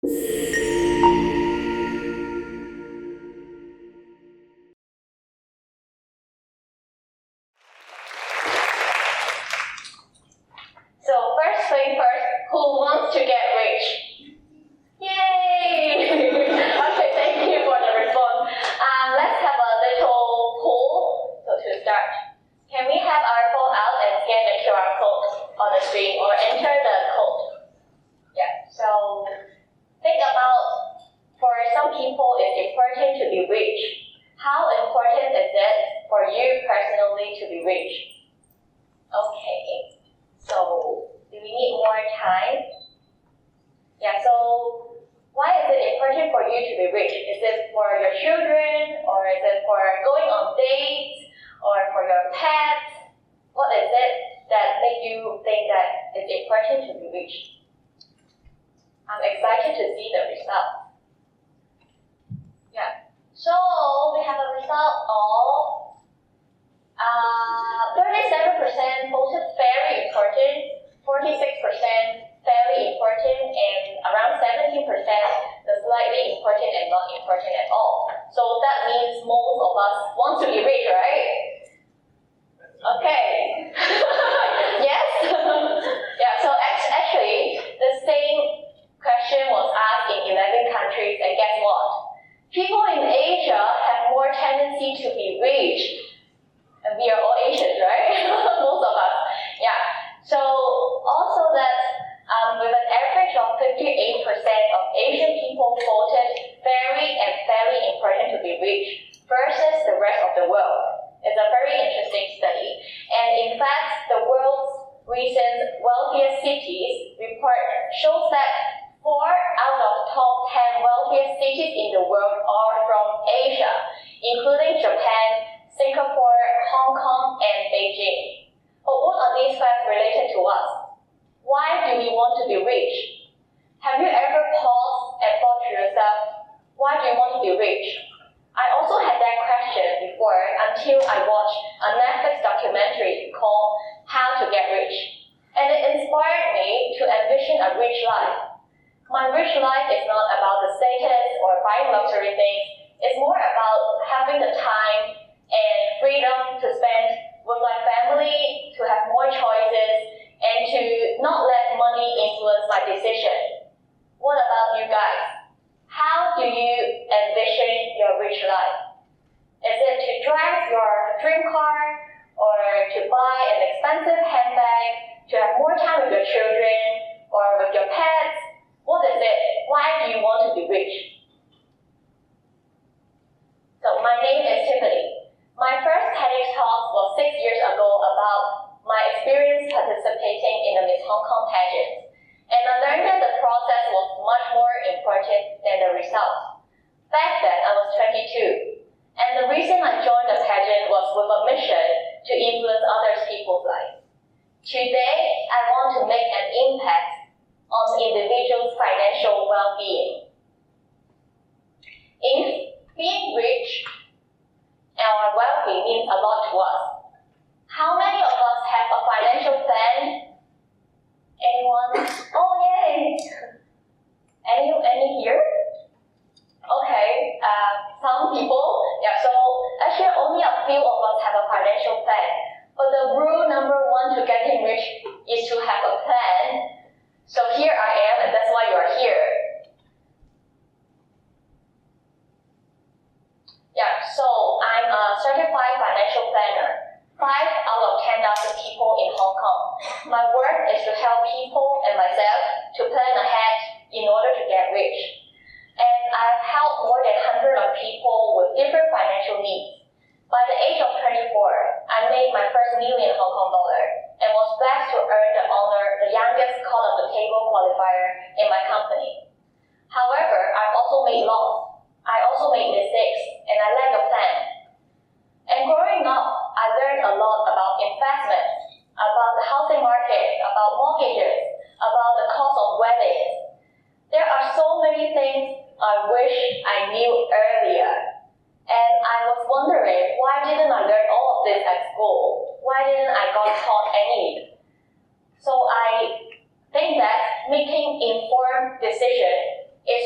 So first thing first, who wants to get rich? Yay! Okay, thank you for the response. Let's have a little poll. So to start, can we have our phone out and scan the QR code on the screen or enter the code? Yeah, so think about, for some people it's important to be rich. How important is it for you personally to be rich? Okay, so do we need more time? Yeah, so why is it important for you to be rich? Is it for your children, or is it for going on dates, or for your pets? What is it that makes you think that it's important to be rich? I'm excited to see the result. Yeah, so we have a result of 37% voted very important, 46% fairly important, and around 17% the slightly important and not important at all. So that means most of us want to be rich, right? Okay. Yes? Yeah, so actually, the same question was asked in 11 countries, and guess what? People in Asia have more tendency to be rich. And we are all Asians, right? Most of us. Yeah. So also that with an average of 58% of Asian people voted very and fairly important to be rich versus the rest of the world. It's a very interesting study. And in fact, the world's recent wealthiest cities report shows that 4 out of top 10 wealthiest cities in the world are from Asia, including Japan, Singapore, Hong Kong, and Beijing. But what are these facts related to us? Why do we want to be rich? Have you ever paused and thought to yourself, why do you want to be rich? I also had that question before until I watched a Netflix documentary called How to Get Rich. And it inspired me to envision a rich life. My rich life is not about the status or buying luxury things. It's more about having the time and freedom to spend with my family, to have more choices, and to not let money influence my decision. What about you guys? How do you envision your rich life? Is it to drive your dream car, or to buy an expensive handbag, to have more time with your children, or with your pets? What is it? Why do you want to be rich? So my name is Tiffany. My first TEDx talk was 6 years ago about my experience participating in the Miss Hong Kong pageant. And I learned that the process was much more important than the result. Back then, I was 22. And the reason I joined the pageant was with a mission to influence other people's lives. Today, I want to make an impact on individuals' financial well-being. If being rich or wealthy means a lot to us, how many of us have a financial plan? Anyone? Oh, yay! Any here? Okay, some people. Yeah, so actually only a few of us have a financial plan. But the rule number 1 to getting rich is to have a plan. So here I am, and that's why you are here. Yeah, so I'm a certified financial planner. 5 out of 10,000 people in Hong Kong. My work is to help people and myself to plan ahead in order to get rich. And I've helped more than 100 of people with different financial needs. By the age of 24, I made my first million Hong Kong dollar and was blessed to earn the honor, the youngest call of the table qualifier in my company. However, I've also made loss. I also made mistakes, and I lack a plan. And growing up, I learned a lot about investments, about the housing market, about mortgages, about the cost of weddings. There are so many things I wish I knew earlier. And I was wondering, why didn't I learn all of this at school? Why didn't I got taught any? So I think that making informed decisions is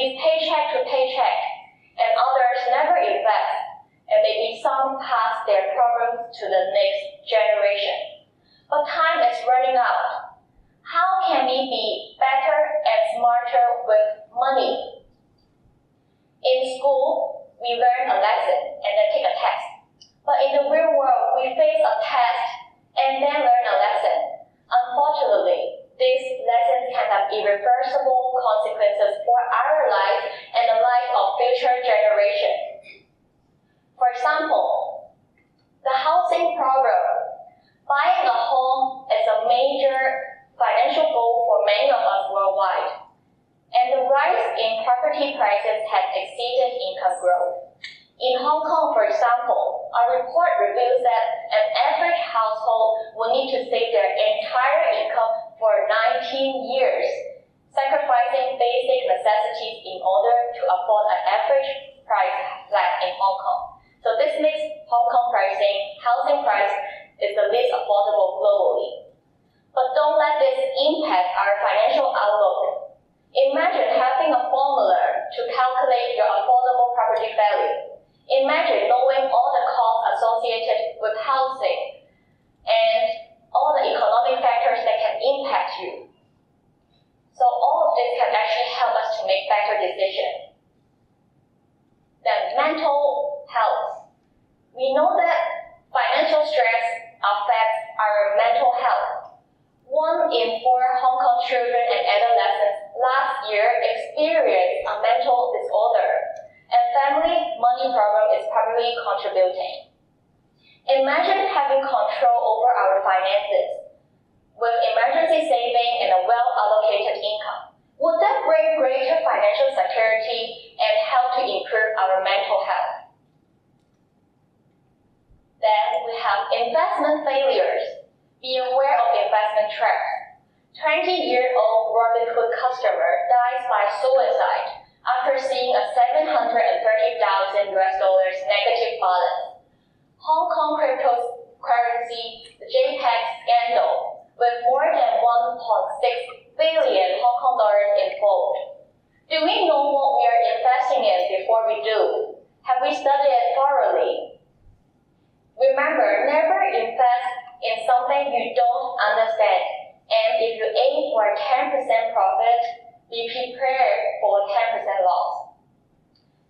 live paycheck to paycheck, and others never invest, and maybe some pass their problems to the next generation. But time is running out. How can we be better and smarter with money? In school, we learn a lesson and then take a test. But in the real world, we face a test and then learn a lesson. Unfortunately, these lessons can have irreversible consequences for our life and the life of future generations. For example, the housing problem. Buying a home is a major financial goal for many of us worldwide. And the rise in property prices has exceeded income growth. In Hong Kong, for example, a report reveals that an average household will need to save their entire income for 19 years, sacrificing basic necessities in order to afford an average price flat in Hong Kong. So this makes Hong Kong housing price is the least affordable globally. But don't let this impact our financial outlook. Imagine having a formula to calculate your affordable property value. Imagine knowing all the costs associated with housing and all the economic factors that can impact you. So all of this can actually help us to make better decisions. Then mental health. We know that financial stress affects our mental health. 1 in 4 Hong Kong children and adolescents last year experienced a mental disorder, and family money problem is probably contributing. Imagine having control over our finances with emergency saving and a well-allocated income. Would that bring greater financial security and help to improve our mental health? Then we have investment failures. Be aware of investment traps. 20-year-old Robinhood customer dies by suicide after seeing a $730,000 negative balance. Hong Kong cryptocurrency, the JPEG scandal, with more than 1.6 billion Hong Kong dollars involved. Do we know what we are investing in before we do? Have we studied it thoroughly? Remember, never invest in something you don't understand. And if you aim for a 10% profit, be prepared for a 10% loss.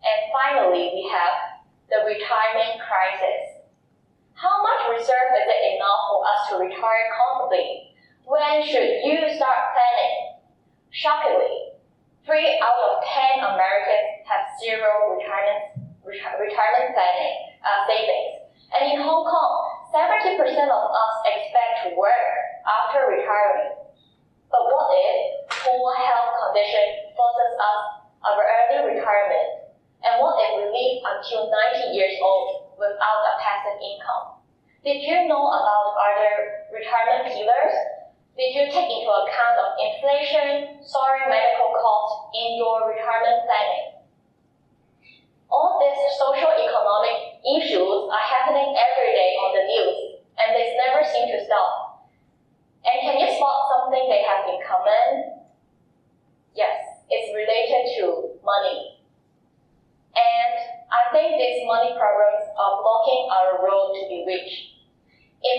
And finally, we have the retirement crisis. How much reserve is it enough for us to retire comfortably? When should you start planning? Shockingly, 3 out of 10 Americans have zero retirement planning savings. And in Hong Kong, 70% of us expect to work after retiring. But what if poor health condition forces us our early retirement? And what if we live until 90 years old without a passive income? Did you know about other retirement pillars? Did you take into account of inflation, soaring medical costs in your retirement planning? All these socio-economic issues are happening every day on the news, and they never seem to stop. And can you spot something they have in common? Yes, it's related to money. And I think these money problems are blocking our road to be rich.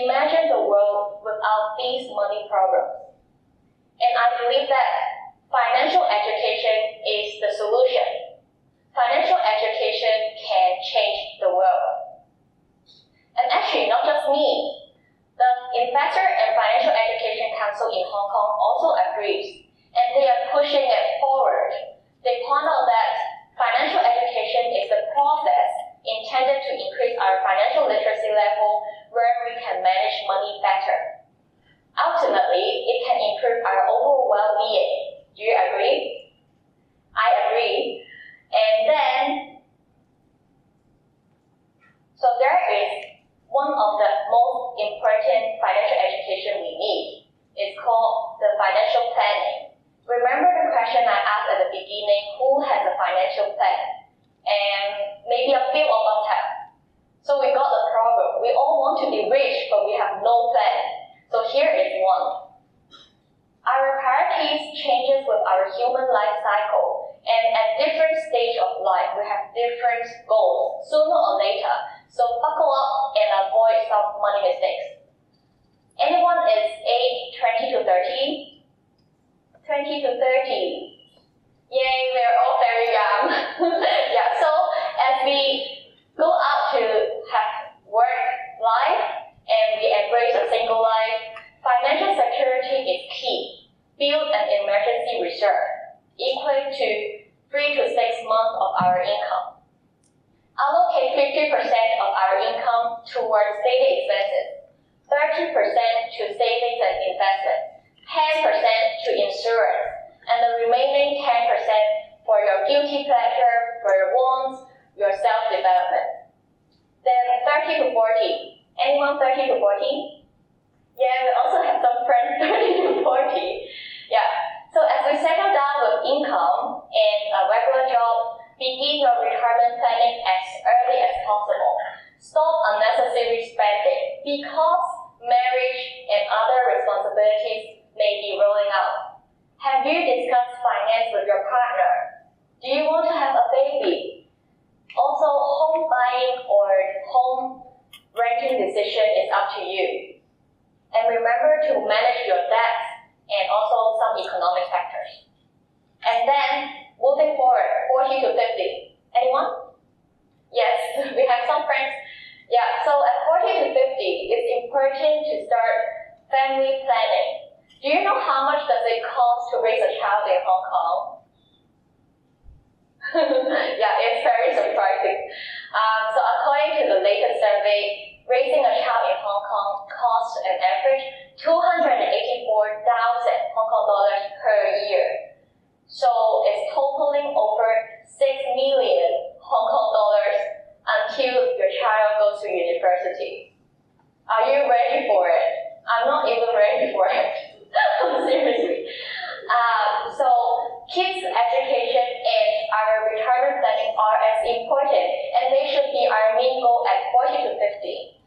Imagine the world without these money problems. And I believe that financial education is the solution. Financial education can change the world. And actually, not just me. The Investor and Financial Education Council in Hong Kong also agrees, and they are pushing it forward. They point out that financial education is the process intended to increase our financial literacy level where we can manage money better. Ultimately, it can improve our overall well-being. Do you agree? I agree. And then, so there is one of the most important financial education we need. It's called the financial planning. Remember the question I asked at the beginning, who has a financial plan? And maybe a few of us have. So we got the problem. We all want to be rich, but we have no plan. So here is one. Our priorities changes with our human life cycle, And at different stage of life, we have different goals, sooner or later. So buckle up and avoid some money mistakes. Anyone is age 20 to 30? 20 to 30. Yay, we're all very young. Yeah, so as we go out to have work life and we embrace a single life, financial security is key. Build an emergency reserve equal to 3 to 6 months of our income. Allocate 50% of our income towards daily expenses, 30% to savings and investments, 10% to insurance, and the remaining 10% for your guilty pleasure, for your wants, your self-development. Then 30 to 40. Anyone 30 to 40? Yeah, we also have some friends 30 to 40. Yeah. So as we settle down with income and a regular job, begin your retirement planning as early as possible. Stop unnecessary spending because marriage and other responsibilities may be rolling out. Have you discussed finance with your partner? Do you want to have a baby? Also, home buying or home renting decision is up to you. And remember to manage your debts and also some economic factors. And then, moving forward, 40 to 50. Anyone? Yes, we have some friends. Yeah, so at 40 to 50, it's important to start family planning. Do you know how much does it cost to raise a child in Hong Kong? Yeah, it's very surprising. So according to the latest survey, raising a child in Hong Kong costs an average 284,000 Hong Kong dollars per year. So it's totaling over 6 million Hong Kong dollars until your child goes to university. Are you ready for it? I'm not even ready for it. Seriously. So kids' education and our retirement planning are as important, and they should be our main goal at 40 to 50.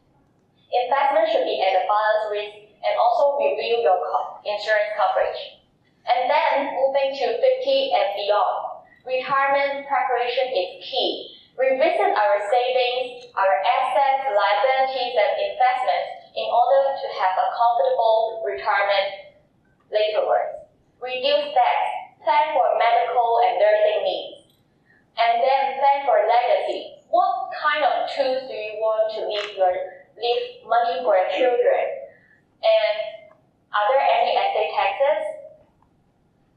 Investment should be at a balanced risk and also review your insurance coverage. And then moving to 50 and beyond, retirement preparation is key. Revisit our savings, our assets, liabilities, and investments in order to have a comfortable retirement laterwards. Reduce debt, plan for medical and nursing needs, and then plan for legacy. What kind of tools do you want to leave money for your children? And are there any estate taxes?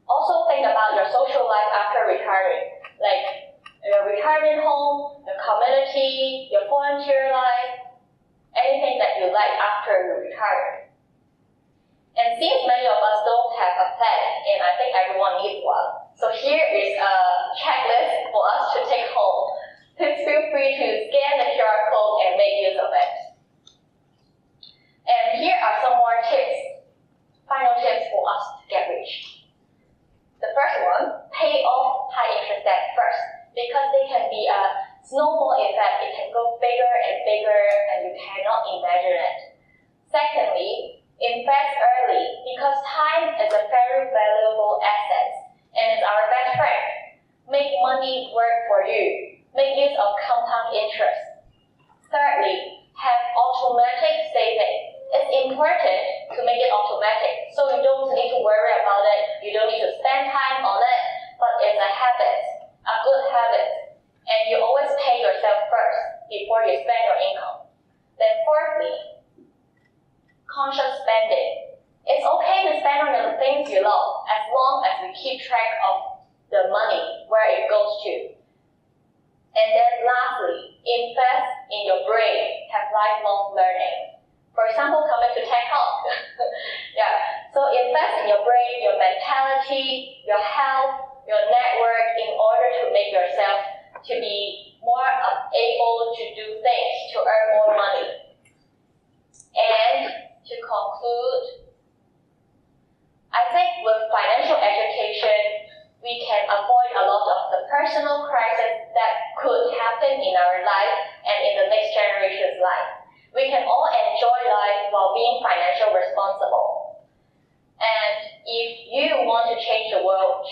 Also think about your social life after retiring, like your retirement home, your community, your volunteer life, anything that you like after you retire. And since many of us don't have a plan, and I think everyone needs one, so here is a checklist for us to take home. Please feel free to scan the QR code and make use of it. And here are some more tips, final tips for us to get rich. The first one, pay off high interest debt first, because they can be a snowball effect. It can go bigger and bigger, and you cannot imagine it. Secondly, invest early, because time is a very valuable asset and is our best friend. Make money work for you. Make use of compound interest. Thirdly, have automatic saving. It's important to make it automatic, so you don't need to worry about it. You don't need to spend time on it, but it's a habit, a good habit. And you always pay yourself first before you spend your income. Then fourthly, conscious spending. It's okay to spend on the things you love as long as we keep track of the money, where it goes to. And then lastly, invest in your brain, have lifelong learning. For example, coming to TEDxCUHK. Yeah. So invest in your brain, your mentality, your health, your network in order to make yourself to be more able to do things, to earn more money. And to conclude, I think with financial education, we can avoid a lot of the personal crises that could happen in our life and in the next generation's life. We can all enjoy life while being financially responsible. And if you want to change the world,